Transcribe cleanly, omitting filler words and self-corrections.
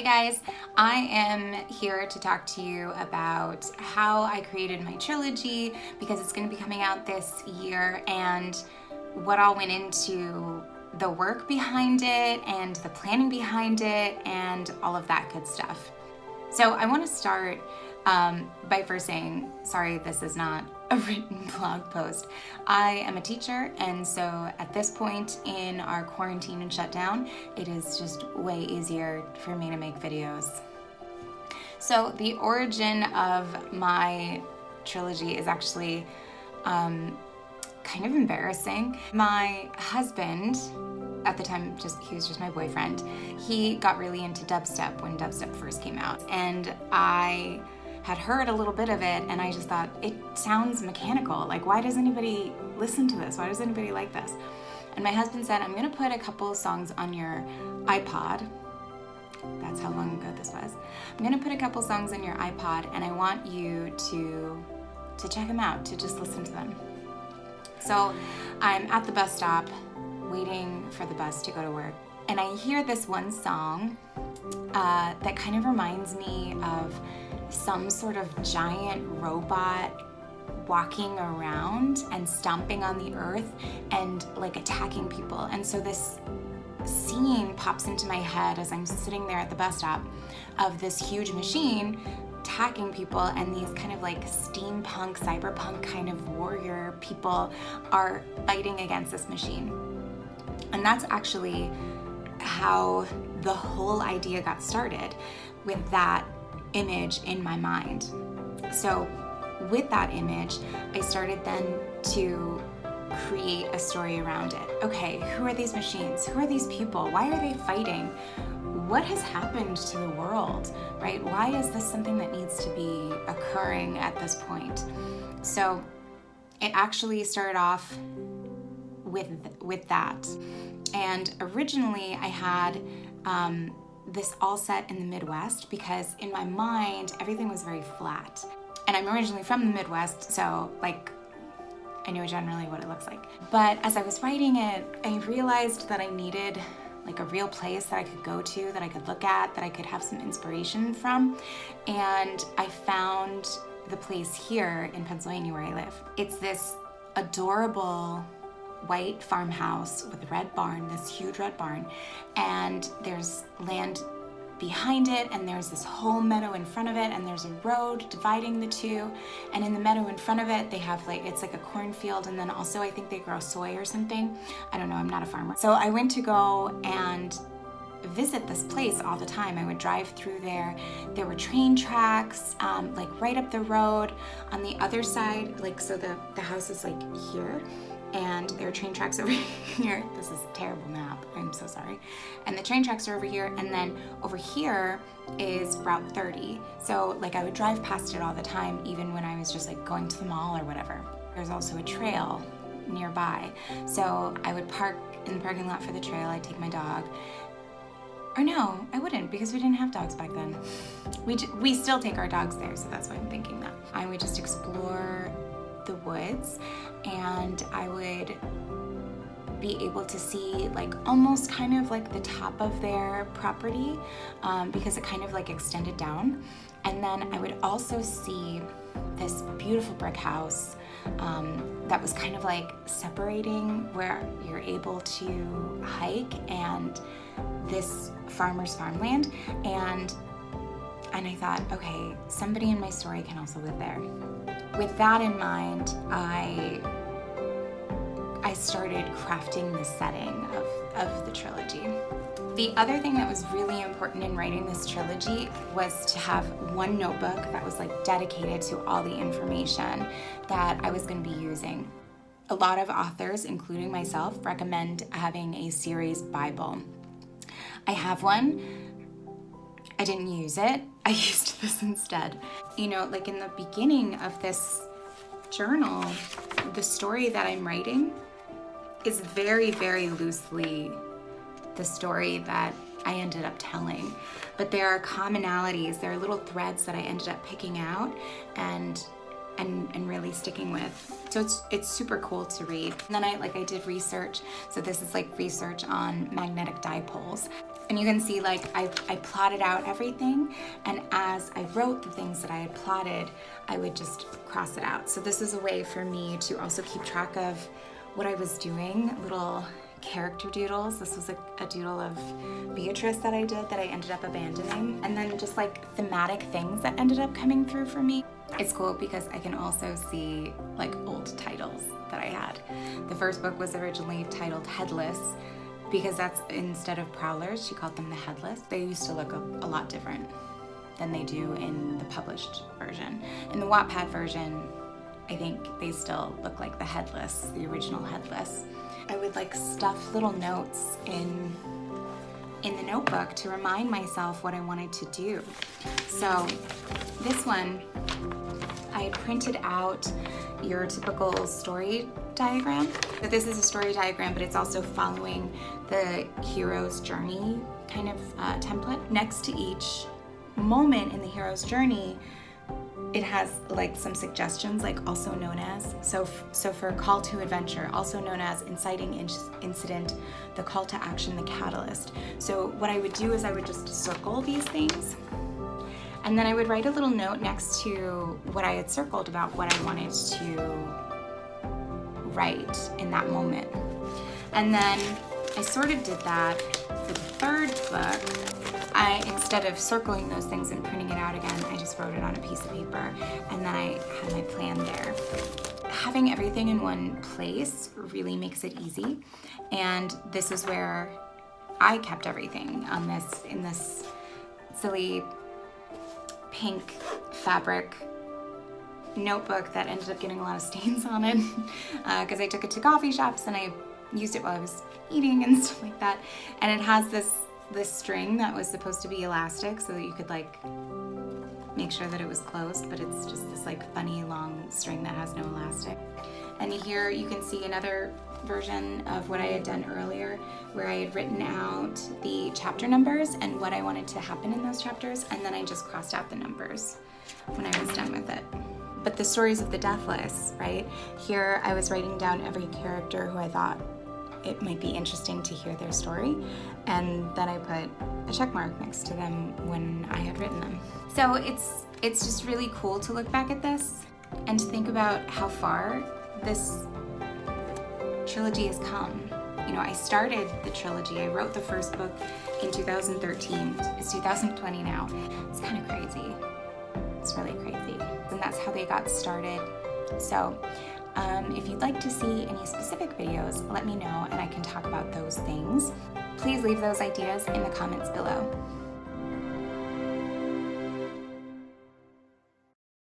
guys, I am here to talk to you about how I created my trilogy because it's going to be coming out this year and what all went into the work behind it and the planning behind it and all of that good stuff. So I want to start by first saying, sorry, this is not a written blog post. I am a teacher, and so at this point in our quarantine and shutdown, it is just way easier for me to make videos. So the origin of my trilogy is actually kind of embarrassing. My husband, at the time, he was just my boyfriend, he got really into dubstep when dubstep first came out. And I had heard a little bit of it and I just thought, it sounds mechanical. Like, why does anybody listen to this? Why does anybody like this? And my husband said, I'm gonna put a couple songs on your iPod. That's how long ago this was. I'm gonna put a couple songs on your iPod and I want you to check them out, to just listen to them. So I'm at the bus stop waiting for the bus to go to work. And I hear this one song that kind of reminds me of some sort of giant robot walking around and stomping on the earth and like attacking people. And so this scene pops into my head as I'm sitting there at the bus stop of this huge machine attacking people, and these kind of like steampunk, cyberpunk kind of warrior people are fighting against this machine. And that's actually how the whole idea got started, with that image in my mind. So with that image, I started then to create a story around it. Okay, who are these machines? Who are these people? Why are they fighting? What has happened to the world, right? Why is this something that needs to be occurring at this point? So it actually started off with that. And originally I had this all set in the Midwest because in my mind, everything was very flat. And I'm originally from the Midwest, so like I know generally what it looks like. But as I was writing it, I realized that I needed like a real place that I could go to, that I could look at, that I could have some inspiration from. And I found the place here in Pennsylvania where I live. It's this adorable white farmhouse with a red barn, this huge red barn, and there's land behind it, and there's this whole meadow in front of it, and there's a road dividing the two, and in the meadow in front of it they have it's like a cornfield, and then also I think they grow soy or something. I don't know, I'm not a farmer. So I went to go and visit this place all the time. I would drive through there. There were train tracks like right up the road. On the other side, like, so the house is like here, and there are train tracks over here. This is a terrible map, I'm so sorry. And the train tracks are over here, and then over here is Route 30. So like I would drive past it all the time, even when I was just like going to the mall or whatever. There's also a trail nearby. So I would park in the parking lot for the trail, I'd take my dog. Or no, I wouldn't, because we didn't have dogs back then. We still take our dogs there, so that's why I'm thinking that. I would just explore the woods, and I would be able to see like almost kind of like the top of their property because it kind of like extended down. And then I would also see this beautiful brick house that was kind of like separating where you're able to hike and this farmer's farmland. And I thought, okay, somebody in my story can also live there. With that in mind, I started crafting the setting of the trilogy. The other thing that was really important in writing this trilogy was to have one notebook that was like dedicated to all the information that I was going to be using. A lot of authors, including myself, recommend having a series Bible. I have one. I didn't use it. I used this instead. You know, like in the beginning of this journal, the story that I'm writing is very, very loosely the story that I ended up telling. But there are commonalities, there are little threads that I ended up picking out and really sticking with. So it's super cool to read. And then I did research. So this is like research on magnetic dipoles. And you can see like I plotted out everything, and as I wrote the things that I had plotted, I would just cross it out. So this is a way for me to also keep track of what I was doing, little character doodles. This was a doodle of Beatrice that I did that I ended up abandoning, and then just like thematic things that ended up coming through for me. It's cool because I can also see like old titles that I had. The first book was originally titled Headless, because that's, instead of prowlers, she called them the headless. They used to look a lot different than they do in the published version. In the Wattpad version, I think they still look like the headless, the original headless. I would like stuff little notes in the notebook to remind myself what I wanted to do. So this one, I had printed out your typical story diagram. So this is a story diagram, but it's also following the hero's journey kind of template. Next to each moment in the hero's journey, it has like some suggestions, like also known as. So for call to adventure, also known as inciting incident, the call to action, the catalyst. So what I would do is I would just circle these things, and then I would write a little note next to what I had circled about what I wanted to write in that moment. And then I sort of did that for the third book. Instead of circling those things and printing it out again, I just wrote it on a piece of paper, and then I had my plan there. Having everything in one place really makes it easy, and this is where I kept everything in this silly pink fabric notebook that ended up getting a lot of stains on it because I took it to coffee shops and I used it while I was eating and stuff like that. And it has this string that was supposed to be elastic so that you could like make sure that it was closed, but it's just this like funny long string that has no elastic. And here you can see another version of what I had done earlier, where I had written out the chapter numbers and what I wanted to happen in those chapters, and then I just crossed out the numbers when I was done with it. But the stories of the Deathless, right? Here I was writing down every character who I thought it might be interesting to hear their story, and then I put a check mark next to them when I had written them. So it's just really cool to look back at this and to think about how far this trilogy has come. You know, I started the trilogy, I wrote the first book in 2013. It's 2020 now. It's kind of crazy. It's really crazy. And that's how they got started. So if you'd like to see any specific videos, let me know and I can talk about those things. Please leave those ideas in the comments below.